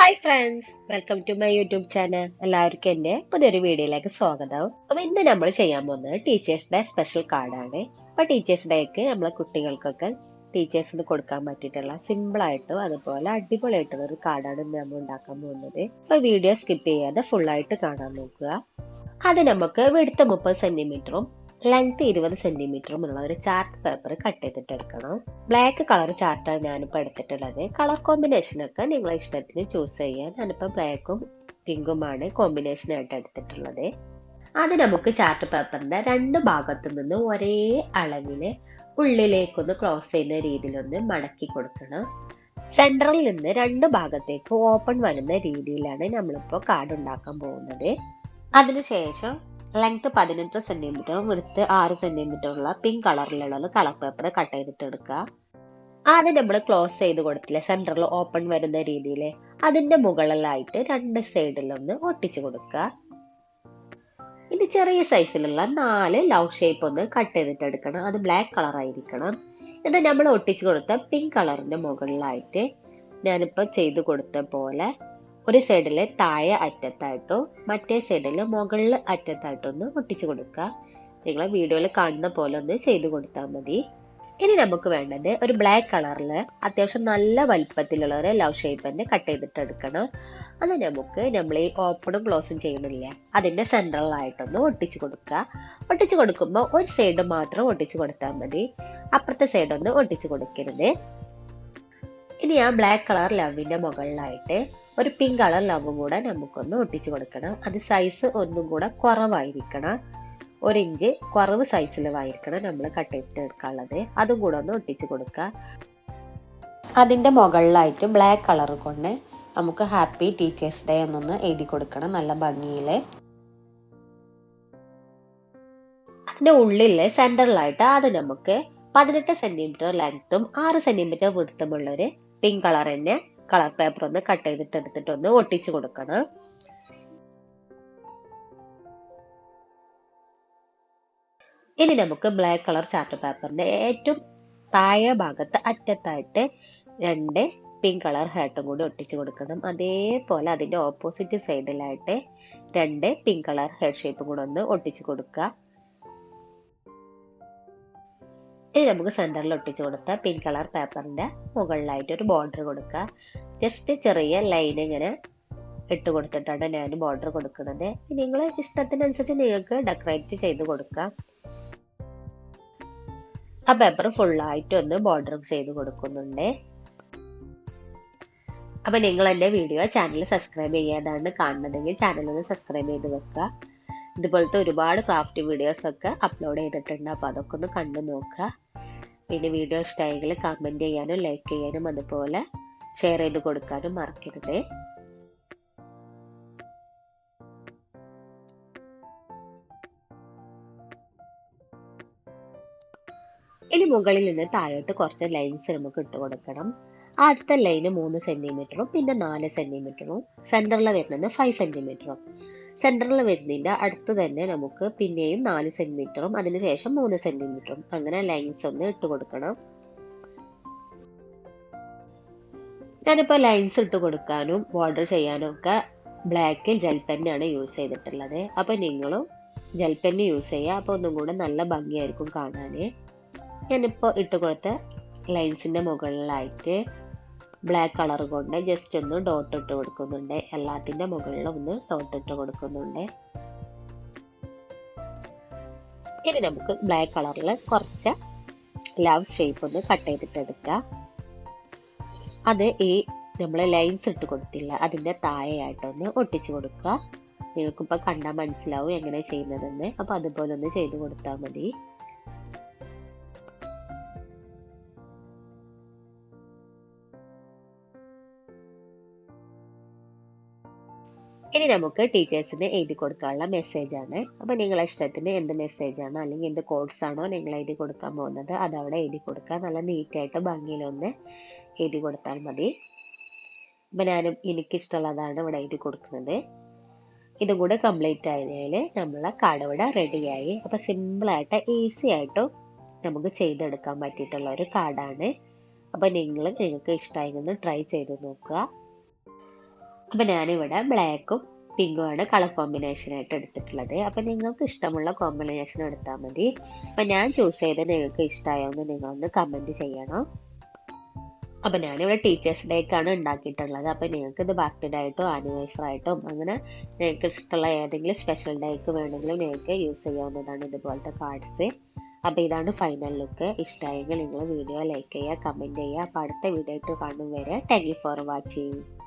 Hi friends, welcome to my YouTube channel. എല്ലാവർക്കും എൻ്റെ പുതിയൊരു വീഡിയോയിലേക്ക് സ്വാഗതം. അപ്പോൾ ഇന്ന് നമ്മൾ ചെയ്യാൻ പോകുന്നത് ടീച്ചേഴ്സ് ഡേ സ്പെഷ്യൽ കാർഡാണ്. അപ്പോൾ ടീച്ചേഴ്സ് ഡേക്ക് നമ്മളെ കുട്ടികൾക്കൊക്കെ ടീച്ചേഴ്സിന് കൊടുക്കാൻ പറ്റിയിട്ടുള്ള സിമ്പിളായിട്ടും അതുപോലെ അടിപൊളിയായിട്ടുള്ള ഒരു കാർഡാണ് ഇന്ന് നമ്മൾ ഉണ്ടാക്കാൻ പോകുന്നത്. അപ്പോൾ വീഡിയോ സ്കിപ്പ് ചെയ്യാതെ ഫുള്ളായിട്ട് കാണാൻ നോക്കുക. അത് നമുക്ക് വിടുത്ത് 30 സെന്റിമീറ്ററും ലെങ്ത് 20 സെന്റിമീറ്ററും ഉള്ള ഒരു ചാർട്ട് പേപ്പർ കട്ട് ചെയ്തിട്ട് എടുക്കണം. ബ്ലാക്ക് കളർ ചാർട്ടാണ് ഞാനിപ്പോൾ എടുത്തിട്ടുള്ളത്. കളർ കോമ്പിനേഷനൊക്കെ നിങ്ങളെ ഇഷ്ടത്തിന് ചൂസ് ചെയ്യാൻ. ഞാനിപ്പോൾ ബ്ലാക്കും പിങ്കുമാണ് കോമ്പിനേഷനായിട്ട് എടുത്തിട്ടുള്ളത്. അത് നമുക്ക് ചാർട്ട് പേപ്പറിന്റെ രണ്ട് ഭാഗത്തു നിന്ന് ഒരേ അളവില് ഉള്ളിലേക്കൊന്ന് ക്രോസ് ചെയ്യുന്ന രീതിയിലൊന്ന് മടക്കി കൊടുക്കണം. സെന്ററിൽ നിന്ന് രണ്ട് ഭാഗത്തേക്ക് ഓപ്പൺ വരുന്ന രീതിയിലാണ് നമ്മളിപ്പോൾ കാർഡ് ഉണ്ടാക്കാൻ പോകുന്നത്. അതിനുശേഷം ലെങ്ത് 18 സെന്റിമീറ്ററും വിഡ്ത്ത് 6 സെന്റിമീറ്റർ ഉള്ള പിങ്ക് കളറിലുള്ള കളർ പേപ്പർ കട്ട് ചെയ്തിട്ട് എടുക്കുക. ആദ്യം നമ്മൾ ക്ലോസ് ചെയ്ത് കൊടുത്തില്ലേ, സെന്ററിൽ ഓപ്പൺ വരുന്ന രീതിയിൽ അതിന്റെ മുകളിലായിട്ട് രണ്ട് സൈഡിലൊന്ന് ഒട്ടിച്ചു കൊടുക്കുക. ഇനി ചെറിയ സൈസിലുള്ള 4 ലവ് ഷേപ്പ് ഒന്ന് കട്ട് ചെയ്തിട്ട് എടുക്കണം. അത് ബ്ലാക്ക് കളർ ആയിരിക്കണം. എന്നിട്ട് നമ്മൾ ഒട്ടിച്ചു കൊടുത്ത പിങ്ക് കളറിന്റെ മുകളിലായിട്ട് ഞാനിപ്പോൾ ചെയ്ത് കൊടുത്ത പോലെ ഒരു സൈഡില് താഴെ അറ്റത്തായിട്ടും മറ്റേ സൈഡില് മുകളിൽ അറ്റത്തായിട്ടൊന്ന് ഒട്ടിച്ചു കൊടുക്കുക. നിങ്ങൾ വീഡിയോയിൽ കാണുന്ന പോലെ ഒന്ന് ചെയ്ത് കൊടുത്താൽ മതി. ഇനി നമുക്ക് വേണ്ടത് ഒരു ബ്ലാക്ക് കളറിൽ അത്യാവശ്യം നല്ല വലിപ്പത്തിലുള്ള ഒരു ലവ് ഷേപ്പ് തന്നെ കട്ട് ചെയ്തിട്ട് എടുക്കണം. അത് നമുക്ക് നമ്മൾ ഈ ഓപ്പണും ക്ലോസും ചെയ്യുന്നില്ല, അതിന്റെ സെൻട്രലായിട്ടൊന്ന് ഒട്ടിച്ചു കൊടുക്കുക. ഒട്ടിച്ചു കൊടുക്കുമ്പോൾ ഒരു സൈഡ് മാത്രം ഒട്ടിച്ചു കൊടുത്താൽ മതി, അപ്പുറത്തെ സൈഡ് ഒന്നും ഒട്ടിച്ചു കൊടുക്കരുത്. ഇനി ആ ബ്ലാക്ക് കളർ ലവിന്റെ മുകളിലായിട്ട് ഒരു പിങ്ക് കളർ ലവും കൂടെ നമുക്കൊന്ന് ഒട്ടിച്ചു കൊടുക്കണം. അത് സൈസ് ഒന്നും കൂടെ കുറവായിരിക്കണം, 1 ഇഞ്ച് കുറവ് സൈസിലുമായിരിക്കണം നമ്മൾ കട്ട് ചെയ്തിട്ട് എടുക്കാനുള്ളത്. അതും കൂടെ ഒന്ന് ഒട്ടിച്ചു കൊടുക്കുക. അതിന്റെ മുകളിലായിട്ട് ബ്ലാക്ക് കളർ കൊണ്ട് നമുക്ക് ഹാപ്പി ടീച്ചേഴ്സ് ഡേ എന്നൊന്ന് എഴുതി കൊടുക്കണം, നല്ല ഭംഗിയില്. അതിന്റെ ഉള്ളില് സെന്ററിലായിട്ട് അത് നമുക്ക് 18 സെന്റിമീറ്റർ ലെങ്ത്തും 6 സെന്റിമീറ്റർ വിഡ്ത്തുമുള്ള ഒരു പിങ്ക് കളർ തന്നെ കളർ പേപ്പർ ഒന്ന് കട്ട് ചെയ്തിട്ട് എടുത്തിട്ടൊന്ന് ഒട്ടിച്ചു കൊടുക്കണം. ഇനി നമുക്ക് ബ്ലാക്ക് കളർ ചാർട്ട് പേപ്പറിന്റെ ഏറ്റവും താഴെ ഭാഗത്ത് അറ്റത്തായിട്ട് രണ്ട് പിങ്ക് കളർ ഹാർട്ടും കൂടി ഒട്ടിച്ചു കൊടുക്കണം. അതേപോലെ അതിന്റെ ഓപ്പോസിറ്റ് സൈഡിലായിട്ട് രണ്ട് പിങ്ക് കളർ ഹെഡ് ഷേപ്പും കൂടെ ഒന്ന് ഒട്ടിച്ചു കൊടുക്കുക. ഇനി നമുക്ക് സെന്ററിൽ ഒട്ടിച്ചു കൊടുത്ത പിങ്ക് കളർ പേപ്പറിന്റെ മുകളിലായിട്ട് ഒരു ബോർഡർ കൊടുക്കുക. ജസ്റ്റ് ചെറിയ ലൈൻ ഇങ്ങനെ ഇട്ട് കൊടുത്തിട്ടാണ് ഞാൻ ബോർഡർ കൊടുക്കുന്നത്. നിങ്ങളെ ഇഷ്ടത്തിനനുസരിച്ച് നിങ്ങൾക്ക് ഡെക്കറേറ്റ് ചെയ്ത് കൊടുക്കാം. ആ പേപ്പർ ഫുള്ളായിട്ട് ഒന്ന് ബോർഡർ ചെയ്ത് കൊടുക്കുന്നുണ്ട്. അപ്പൊ നിങ്ങൾ എൻ്റെ വീഡിയോ ചാനൽ സബ്സ്ക്രൈബ് ചെയ്യാതാണ് കാണുന്നതെങ്കിൽ ചാനൽ ഒന്ന് സബ്സ്ക്രൈബ് ചെയ്ത് വെക്കുക. ഇതുപോലത്തെ ഒരുപാട് ക്രാഫ്റ്റ് വീഡിയോസ് ഒക്കെ അപ്ലോഡ് ചെയ്തിട്ടുണ്ട്, അപ്പൊ അതൊക്കെ ഒന്ന് കണ്ടു നോക്കുക. പിന്നെ വീഡിയോ ഇഷ്ടമായെങ്കിൽ കമന്റ് ചെയ്യാനും ലൈക്ക് ചെയ്യാനും അതുപോലെ ഷെയർ ചെയ്ത് കൊടുക്കാനും മറക്കരുത്. ഇനി മുകളിൽ നിന്ന് താഴോട്ട് കുറച്ച് ലൈൻസ് നമുക്ക് ഇട്ട് കൊടുക്കണം. ആദ്യത്തെ ലൈന് 3 സെന്റിമീറ്ററും പിന്നെ 4 സെന്റിമീറ്ററും സെന്ററിൽ വരുന്നത് 5 സെന്റിമീറ്ററും. സെന്ററിൽ വരുന്നതിന്റെ അടുത്ത് തന്നെ നമുക്ക് പിന്നെയും 4 സെന്റിമീറ്ററും അതിനുശേഷം 3 സെന്റിമീറ്ററും അങ്ങനെ ലൈൻസ് ഒന്ന് ഇട്ട് കൊടുക്കണം. ഞാനിപ്പോ ലൈൻസ് ഇട്ട് കൊടുക്കാനും ബോർഡർ ചെയ്യാനും ഒക്കെ ബ്ലാക്ക് ജെൽ പെന്നാണ് യൂസ് ചെയ്തിട്ടുള്ളത്. അപ്പൊ നിങ്ങളും ജെൽ പെന്ന് യൂസ് ചെയ്യുക, അപ്പൊ ഒന്നും കൂടെ നല്ല ഭംഗിയായിരിക്കും കാണാന്. ഞാനിപ്പോ ഇട്ട് കൊടുത്ത ലൈൻസിന്റെ മുകളിലായിട്ട് ബ്ലാക്ക് കളർ കൊണ്ട് ജസ്റ്റ് ഒന്ന് ഡോട്ട് ഇട്ട് കൊടുക്കുന്നുണ്ട്. എല്ലാത്തിന്റെ മുകളിലും ഒന്ന് ഡോട്ട് ഇട്ട് കൊടുക്കുന്നുണ്ട്. ഇനി നമുക്ക് ബ്ലാക്ക് കളറിൽ കുറച്ച് ലവ് ഷേപ്പ് ഒന്ന് കട്ട് ചെയ്തിട്ട് എടുക്കാം. അത് ഈ നമ്മൾ ലൈൻസ് ഇട്ട് കൊടുത്തില്ല അതിന്റെ താഴെയായിട്ടൊന്ന് ഒട്ടിച്ചു കൊടുക്കുക. നിങ്ങൾക്കിപ്പോ കണ്ടാൽ മനസ്സിലാവും എങ്ങനെ ചെയ്യുന്നതെന്ന്. അപ്പൊ അതുപോലെ ഒന്ന് ചെയ്ത് കൊടുത്താൽ മതി. ഇനി നമുക്ക് ടീച്ചേഴ്സിന് എഴുതി കൊടുക്കാനുള്ള മെസ്സേജ് ആണ്. അപ്പൊ നിങ്ങളെ ഇഷ്ടത്തിന് എന്ത് മെസ്സേജ് ആണോ അല്ലെങ്കിൽ എന്ത് കോഡ്സ് ആണോ നിങ്ങൾ എഴുതി കൊടുക്കാൻ പോകുന്നത് അത് അവിടെ എഴുതി കൊടുക്കുക. നല്ല നീറ്റായിട്ട് ഭംഗിയിലൊന്ന് എഴുതി കൊടുത്താൽ മതി. അപ്പൊ എനിക്കിഷ്ടമുള്ളതാണ് ഇവിടെ എഴുതി കൊടുക്കുന്നത്. ഇതും കൂടെ കംപ്ലീറ്റ് ആയതിൽ നമ്മളെ കാർഡ് ഇവിടെ റെഡിയായി. അപ്പൊ സിമ്പിളായിട്ട് ഈസി ആയിട്ടും നമുക്ക് ചെയ്തെടുക്കാൻ പറ്റിയിട്ടുള്ള ഒരു കാർഡാണ്. അപ്പൊ നിങ്ങൾക്ക് ഇഷ്ടമായി ഒന്ന് ട്രൈ ചെയ്ത് നോക്കുക. അപ്പൊ ഞാനിവിടെ ബ്ലാക്കും പിങ്കും ആണ് കളർ കോമ്പിനേഷൻ ആയിട്ട് എടുത്തിട്ടുള്ളത്. അപ്പൊ നിങ്ങൾക്ക് ഇഷ്ടമുള്ള കോമ്പിനേഷൻ എടുത്താൽ മതി. അപ്പൊ ഞാൻ ചൂസ് ചെയ്ത് നിങ്ങൾക്ക് ഇഷ്ടമായോ എന്ന് നിങ്ങളൊന്ന് കമന്റ് ചെയ്യണം. അപ്പൊ ഞാനിവിടെ ടീച്ചേഴ്സ് ഡേക്കാണ് ഉണ്ടാക്കിയിട്ടുള്ളത്. അപ്പൊ നിങ്ങൾക്ക് ഇത് ബർത്ത്ഡേ ആയിട്ടോ ആനിവേഴ്സറി ആയിട്ടോ അങ്ങനെ നിങ്ങൾക്ക് ഇഷ്ടമുള്ള ഏതെങ്കിലും സ്പെഷ്യൽ ഡേക്ക് വേണമെങ്കിലും നിങ്ങൾക്ക് യൂസ് ചെയ്യാവുന്നതാണ് ഇതുപോലത്തെ കാർഡ്സ്. അപ്പൊ ഇതാണ് ഫൈനൽ ലുക്ക്. ഇഷ്ടമായെങ്കിൽ നിങ്ങൾ വീഡിയോ ലൈക്ക് ചെയ്യുക, കമന്റ് ചെയ്യുക. അപ്പൊ അടുത്ത വീഡിയോ ആയിട്ട് കാണും വരെ താങ്ക് യു ഫോർ വാച്ചിങ്.